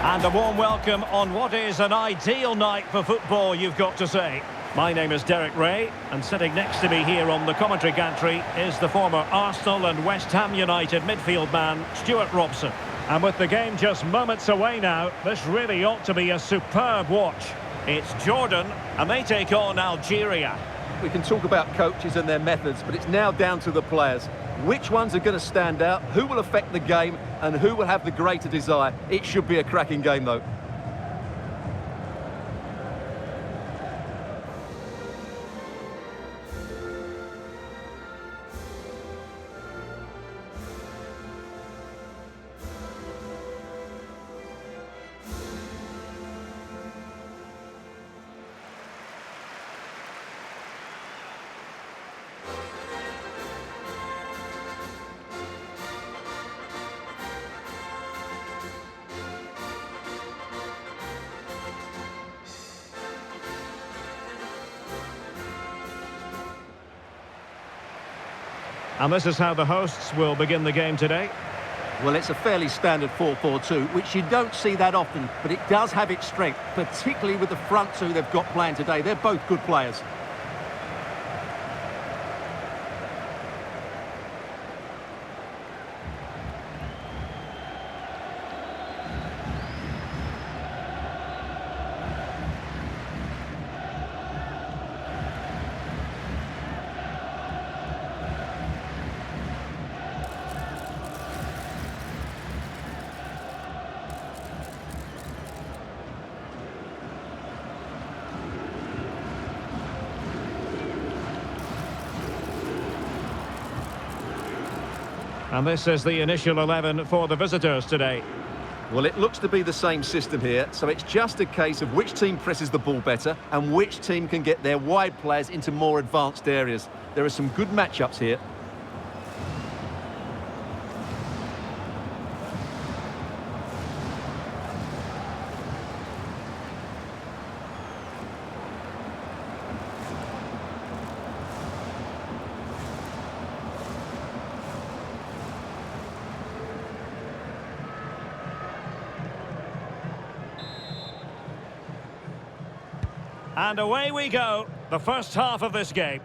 And a warm welcome on what is an ideal night for football, you've got to say. My name is Derek Ray, and sitting next to me here on the commentary gantry is the former Arsenal and West Ham United midfield man, Stuart Robson. And with the game just moments away now, this really ought to be a superb watch. It's Jordan, and they take on Algeria. We can talk about coaches and their methods, but it's now down to the players. Which ones are going to stand out, who will affect the game, and who will have the greater desire? It should be a cracking game, though. And this is how the hosts will begin the game today. Well, it's a fairly standard 4-4-2, which you don't see that often, but it does have its strength, particularly with the front two they've got playing today. They're both good players. And this is the initial 11 for the visitors today. Well, it looks to be the same system here, so it's just a case of which team presses the ball better and which team can get their wide players into more advanced areas. There are some good matchups here. And away we go, the first half of this game.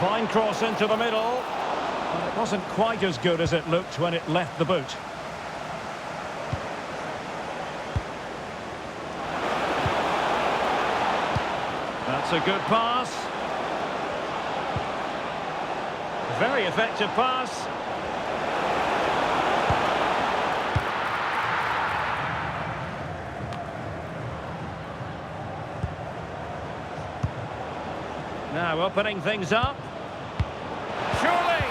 Fine cross into the middle. But it wasn't quite as good as it looked when it left the boot. That's a good pass. Very effective pass. Now opening things up. Surely!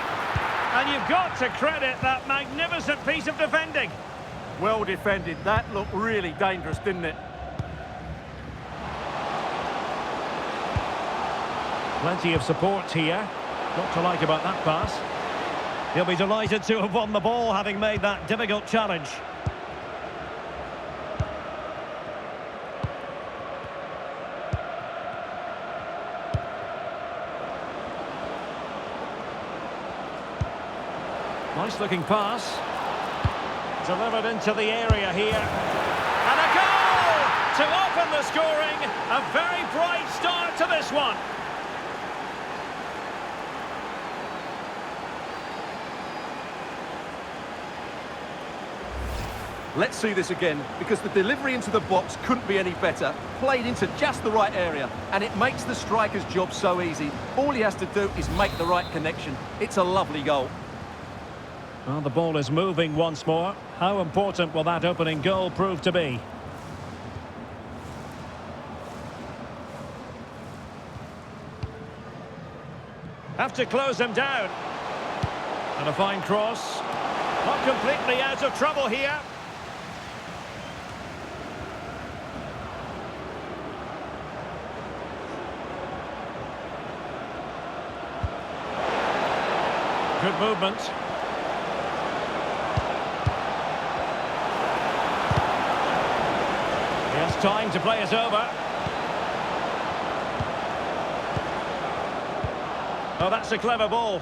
And you've got to credit that magnificent piece of defending. Well defended. That looked really dangerous, didn't it? Plenty of support here. What to like about that pass. He'll be delighted to have won the ball, having made that difficult challenge. Nice looking pass. Delivered into the area here. And a goal to open the scoring. A very bright start to this one. Let's see this again, because the delivery into the box couldn't be any better. Played into just the right area, and it makes the striker's job so easy. All he has to do is make the right connection. It's a lovely goal. Well, the ball is moving once more. How important will that opening goal prove to be? Have to close him down. And a fine cross. Not completely out of trouble here. Good movement. time to play it over. Oh, that's a clever ball.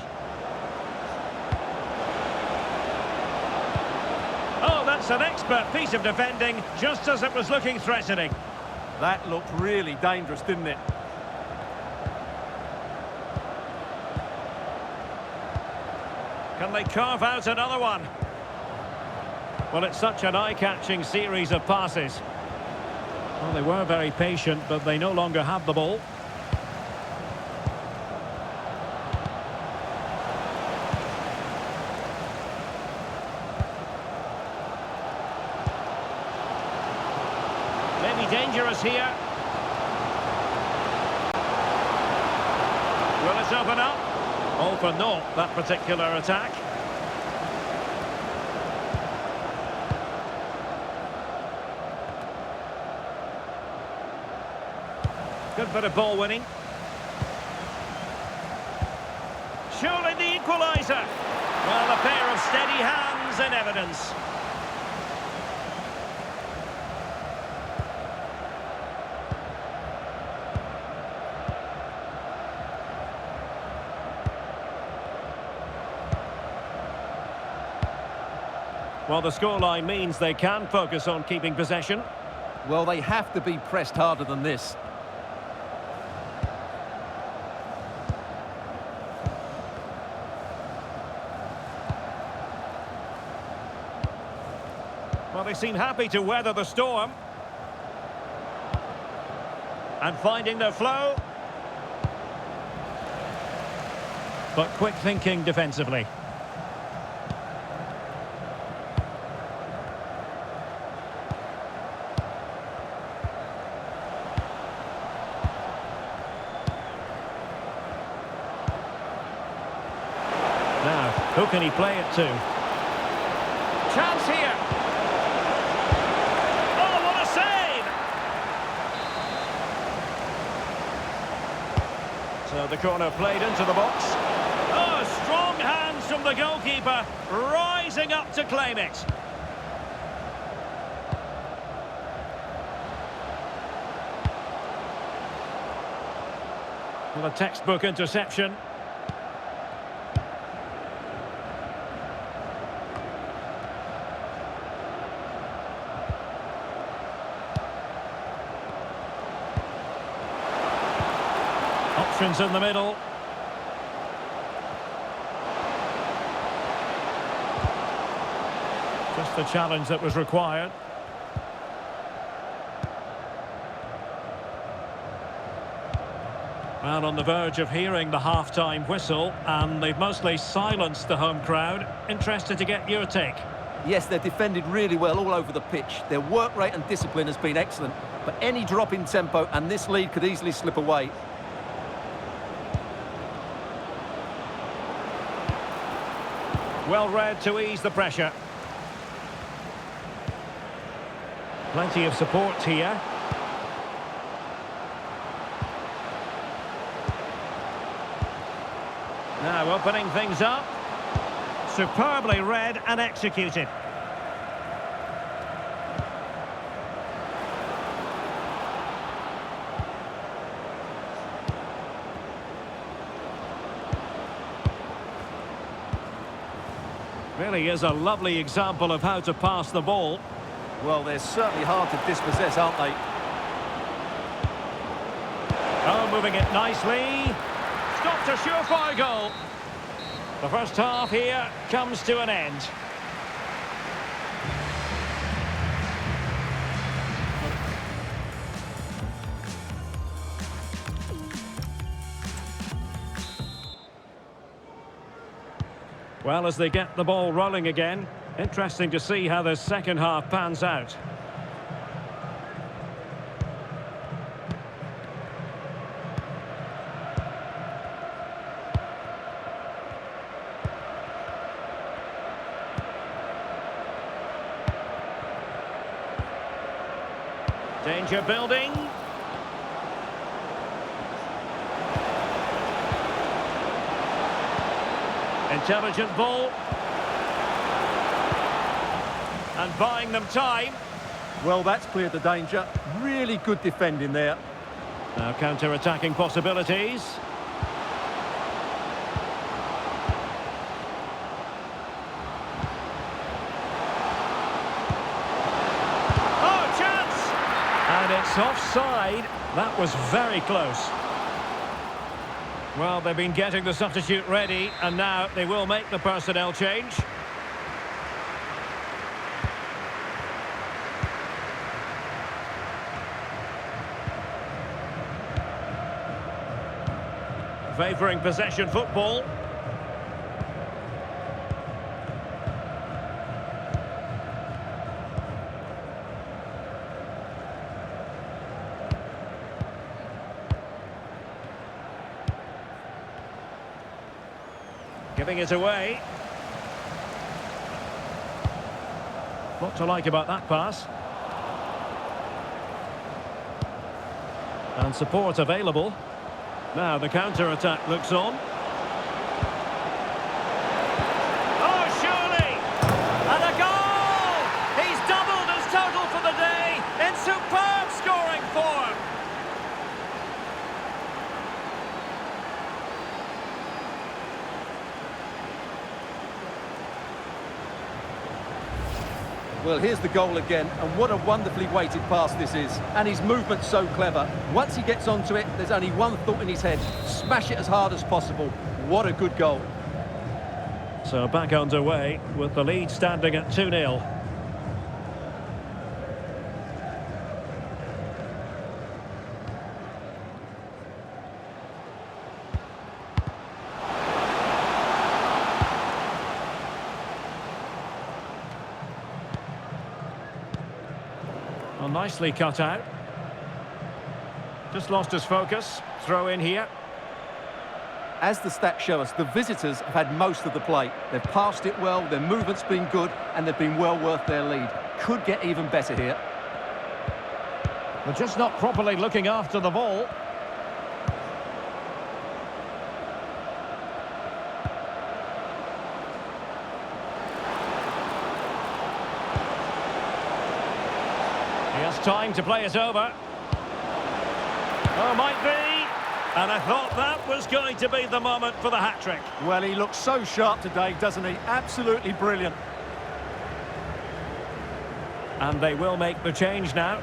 Oh, that's an expert piece of defending, just as it was looking threatening. That looked really dangerous, didn't it? Can they carve out another one? Well, it's such an eye-catching series of passes. Well, they were very patient, but they no longer have the ball. Maybe dangerous here. Will it open up? All for naught, that particular attack. Good bit of ball winning. Surely the equaliser. Well, a pair of steady hands in evidence. Well, the scoreline means they can focus on keeping possession. Well, they have to be pressed harder than this. Well, they seem happy to weather the storm. And finding their flow. But quick thinking defensively. Now, who can he play it to? Chance here. Oh, what a save! So the corner played into the box. Oh, strong hands from the goalkeeper, rising up to claim it. Well, a textbook interception. Options in the middle. Just the challenge that was required. Well, on the verge of hearing the half-time whistle, and they've mostly silenced the home crowd. Interested to get your take. Yes, they're defended really well all over the pitch. Their work rate and discipline has been excellent, but any drop in tempo and this lead could easily slip away. Well read to ease the pressure. Plenty of support here. Now opening things up. Superbly read and executed. Really is a lovely example of how to pass the ball. Well, they're certainly hard to dispossess, aren't they? Oh, moving it nicely. Stopped a surefire goal. The first half here comes to an end. Well, as they get the ball rolling again, interesting to see how the second half pans out. Danger building. Intelligent ball. And buying them time. Well, that's cleared the danger. Really good defending there. Now counter-attacking possibilities. Oh, chance! And it's offside. That was very close. Well, they've been getting the substitute ready, and now they will make the personnel change. Favouring possession football. Giving it away. What to like about that pass? And support available. Now the counter-attack looks on. Oh, surely! And a goal! He's doubled his total for the day in superb scoring form. Well, here's the goal again, and what a wonderfully weighted pass this is. And his movement's so clever. Once he gets onto it, there's only one thought in his head. Smash it as hard as possible. What a good goal. So back underway with the lead standing at 2-0. Well, nicely cut out. Just lost his focus. Throw in here. As the stats show us, the visitors have had most of the play. They've passed it well, their movement's been good, and they've been well worth their lead. Could get even better here. They're just not properly looking after the ball. He has time to play it over. Oh, might be. And I thought that was going to be the moment for the hat-trick. Well, he looks so sharp today, doesn't he? Absolutely brilliant. And they will make the change now.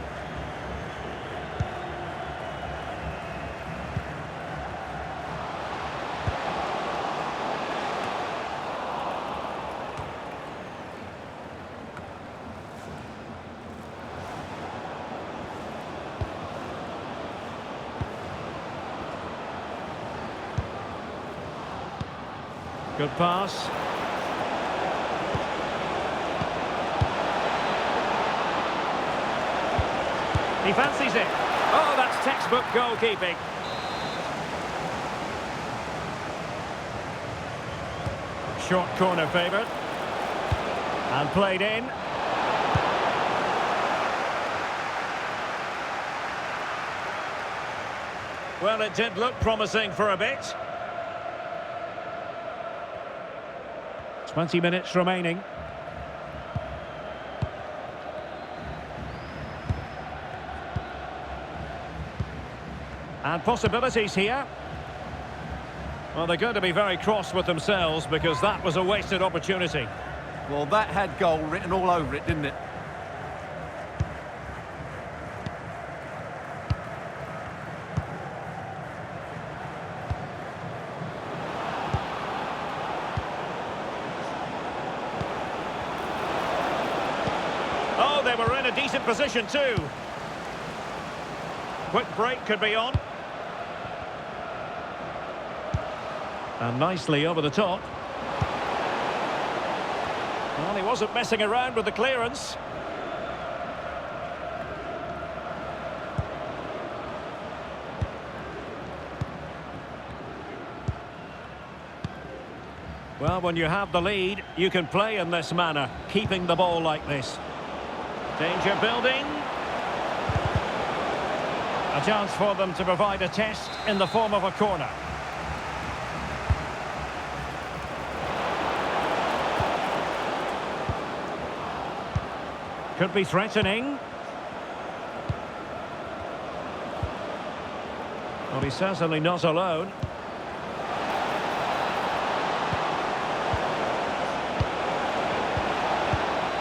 Good pass. He fancies it. Oh, that's textbook goalkeeping. Short corner favoured. And played in. Well, it did look promising for a bit. 20 minutes remaining. And possibilities here. Well, they're going to be very cross with themselves because that was a wasted opportunity. Well, that had goal written all over it, didn't it? Oh, they were in a decent position too. Quick break could be on. And nicely over the top. Well, he wasn't messing around with the clearance. Well, when you have the lead, you can play in this manner, keeping the ball like this. Danger building. A chance for them to provide a test in the form of a corner. Could be threatening. Well, he's certainly not alone.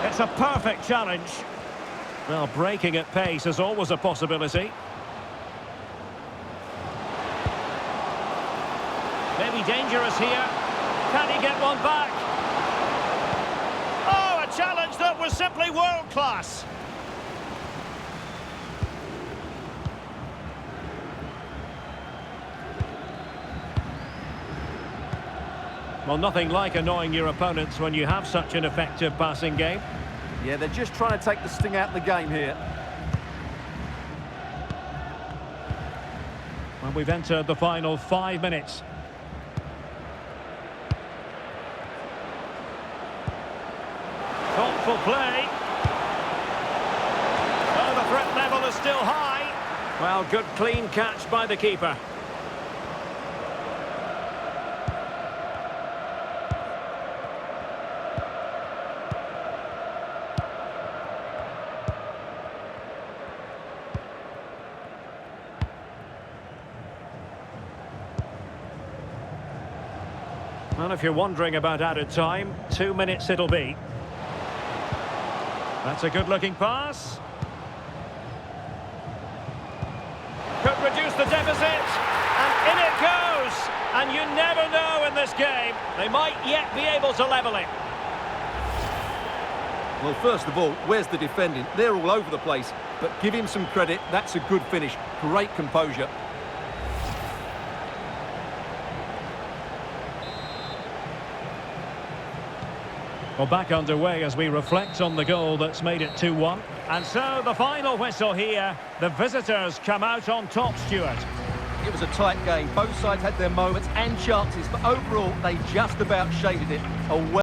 It's a perfect challenge. Well, breaking at pace is always a possibility. Maybe dangerous here. Can he get one back? Oh, a challenge that was simply world-class. Well, nothing like annoying your opponents when you have such an effective passing game. Yeah, they're just trying to take the sting out of the game here. Well, we've entered the final 5 minutes. Thoughtful play. Oh, the threat level is still high. Well, good clean catch by the keeper. Well, if you're wondering about added time, 2 minutes it'll be. That's a good-looking pass. Could reduce the deficit. And in it goes. And you never know in this game. They might yet be able to level it. Well, first of all, where's the defending? They're all over the place. But give him some credit. That's a good finish. Great composure. Well, back underway as we reflect on the goal that's made it 2-1. And so the final whistle here. The visitors come out on top, Stuart. It was a tight game. Both sides had their moments and chances, but overall, they just about shaded it.